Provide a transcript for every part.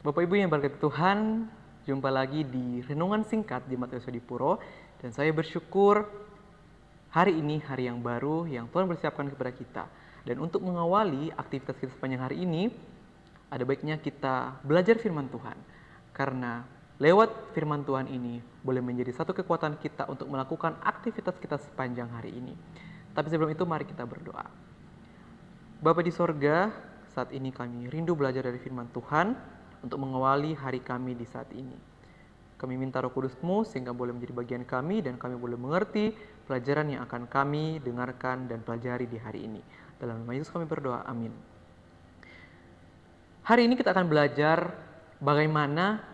Bapak Ibu yang berkati Tuhan, jumpa lagi di Renungan Singkat di Matius Sodipuro. Dan saya bersyukur hari ini hari yang baru yang Tuhan persiapkan kepada kita. Dan untuk mengawali aktivitas kita sepanjang hari ini, ada baiknya kita belajar firman Tuhan. Karena lewat firman Tuhan ini boleh menjadi satu kekuatan kita untuk melakukan aktivitas kita sepanjang hari ini. Tapi sebelum itu mari kita berdoa. Bapa di sorga, saat ini kami rindu belajar dari firman Tuhan untuk mengawali hari kami di saat ini. Kami minta Roh Kudus-Mu sehingga boleh menjadi bagian kami dan kami boleh mengerti pelajaran yang akan kami dengarkan dan pelajari di hari ini. Dalam nama Yesus kami berdoa, amin. Hari ini kita akan belajar bagaimana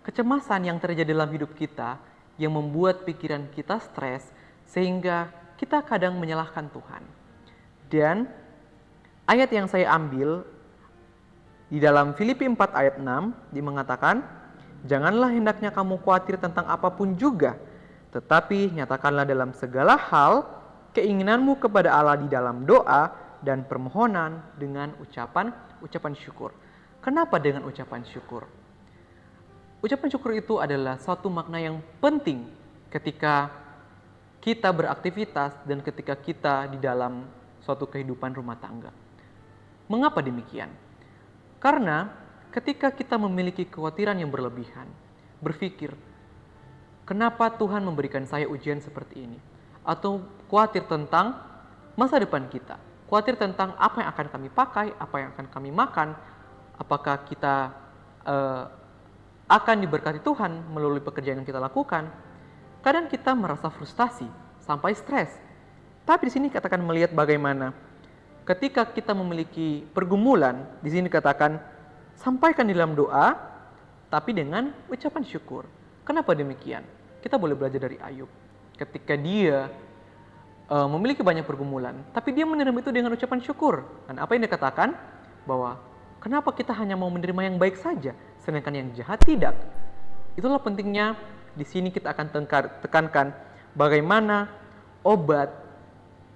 kecemasan yang terjadi dalam hidup kita yang membuat pikiran kita stres sehingga kita kadang menyalahkan Tuhan. Dan ayat yang saya ambil di dalam Filipi 4 ayat 6 mengatakan, "Janganlah hendaknya kamu khawatir tentang apapun juga, tetapi nyatakanlah dalam segala hal keinginanmu kepada Allah di dalam doa dan permohonan dengan ucapan syukur." Kenapa dengan ucapan syukur? Ucapan syukur itu adalah suatu makna yang penting ketika kita beraktivitas dan ketika kita di dalam suatu kehidupan rumah tangga. Mengapa demikian? Karena ketika kita memiliki kekhawatiran yang berlebihan, berpikir, kenapa Tuhan memberikan saya ujian seperti ini? Atau khawatir tentang masa depan kita, khawatir tentang apa yang akan kami pakai, apa yang akan kami makan, apakah kita akan diberkati Tuhan melalui pekerjaan yang kita lakukan. Kadang kita merasa frustasi sampai stres. Tapi di sini katakan melihat bagaimana ketika kita memiliki pergumulan, di sini dikatakan sampaikan di dalam doa, tapi dengan ucapan syukur. Kenapa demikian? Kita boleh belajar dari Ayub. Ketika dia memiliki banyak pergumulan, tapi dia menerima itu dengan ucapan syukur. Dan apa yang dikatakan? Bahwa kenapa kita hanya mau menerima yang baik saja, sedangkan yang jahat tidak? Itulah pentingnya di sini kita akan tekankan bagaimana obat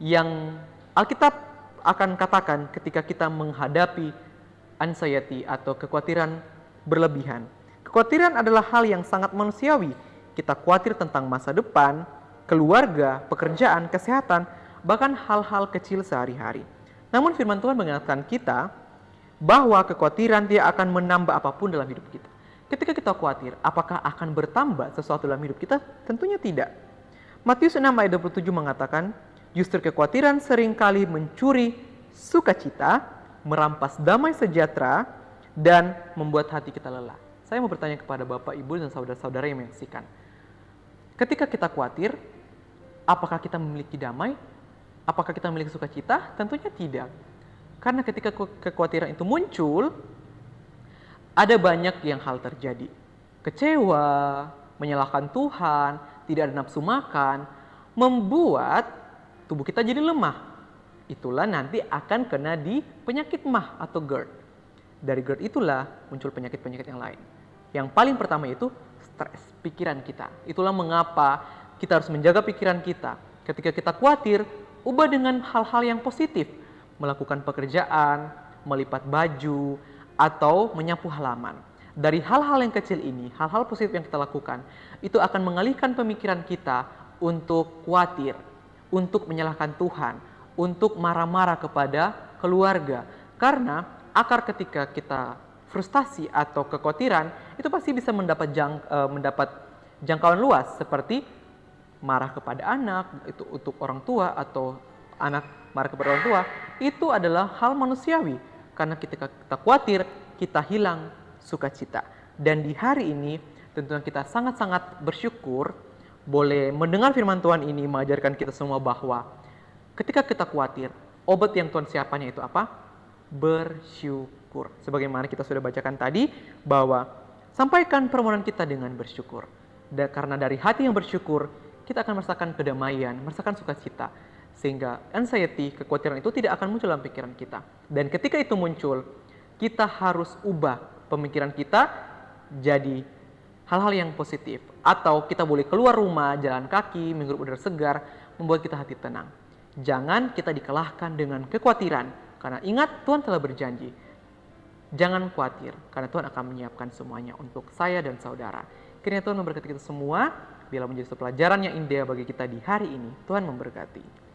yang Alkitab akan katakan ketika kita menghadapi anxiety atau kekhawatiran berlebihan. Kekhawatiran adalah hal yang sangat manusiawi. Kita khawatir tentang masa depan, keluarga, pekerjaan, kesehatan, bahkan hal-hal kecil sehari-hari. Namun firman Tuhan mengingatkan kita bahwa kekhawatiran tidak akan menambah apapun dalam hidup kita. Ketika kita khawatir, apakah akan bertambah sesuatu dalam hidup kita? Tentunya tidak. Matius 6 ayat 27 mengatakan, justru kekhawatiran seringkali mencuri sukacita, merampas damai sejahtera, dan membuat hati kita lelah. Saya mau bertanya kepada Bapak, Ibu, dan saudara-saudara yang menyaksikan. Ketika kita khawatir, apakah kita memiliki damai? Apakah kita memiliki sukacita? Tentunya tidak. Karena ketika kekhawatiran itu muncul, ada banyak yang hal terjadi. Kecewa, menyalahkan Tuhan, tidak ada nafsu makan, membuat tubuh kita jadi lemah. Itulah nanti akan kena di penyakit MAH atau GERD. Dari GERD itulah muncul penyakit-penyakit yang lain. Yang paling pertama itu stres, pikiran kita. Itulah mengapa kita harus menjaga pikiran kita. Ketika kita khawatir, ubah dengan hal-hal yang positif. Melakukan pekerjaan, melipat baju, atau menyapu halaman. Dari hal-hal yang kecil ini, hal-hal positif yang kita lakukan, itu akan mengalihkan pemikiran kita untuk khawatir, untuk menyalahkan Tuhan, untuk marah-marah kepada keluarga. Karena akar ketika kita frustasi atau kekhawatiran, itu pasti bisa mendapat jangkauan luas, seperti marah kepada anak, itu untuk orang tua, atau anak marah kepada orang tua, itu adalah hal manusiawi. Karena ketika kita khawatir, kita hilang sukacita. Dan di hari ini, tentunya kita sangat-sangat bersyukur boleh mendengar firman Tuhan ini mengajarkan kita semua bahwa ketika kita khawatir, obat yang Tuhan siapkannya itu apa? Bersyukur. Sebagaimana kita sudah bacakan tadi, bahwa sampaikan permohonan kita dengan bersyukur. Dan karena dari hati yang bersyukur, kita akan merasakan kedamaian, merasakan sukacita. Sehingga anxiety, kekhawatiran itu tidak akan muncul dalam pikiran kita. Dan ketika itu muncul, kita harus ubah pemikiran kita jadi hal-hal yang positif. Atau kita boleh keluar rumah, jalan kaki, menghirup udara segar, membuat kita hati tenang. Jangan kita dikalahkan dengan kekhawatiran. Karena ingat, Tuhan telah berjanji, Jangan khawatir, karena Tuhan akan menyiapkan semuanya untuk saya dan saudara. Kiranya Tuhan memberkati kita semua. Bila menjadi pelajaran yang indah bagi kita di hari ini, Tuhan memberkati.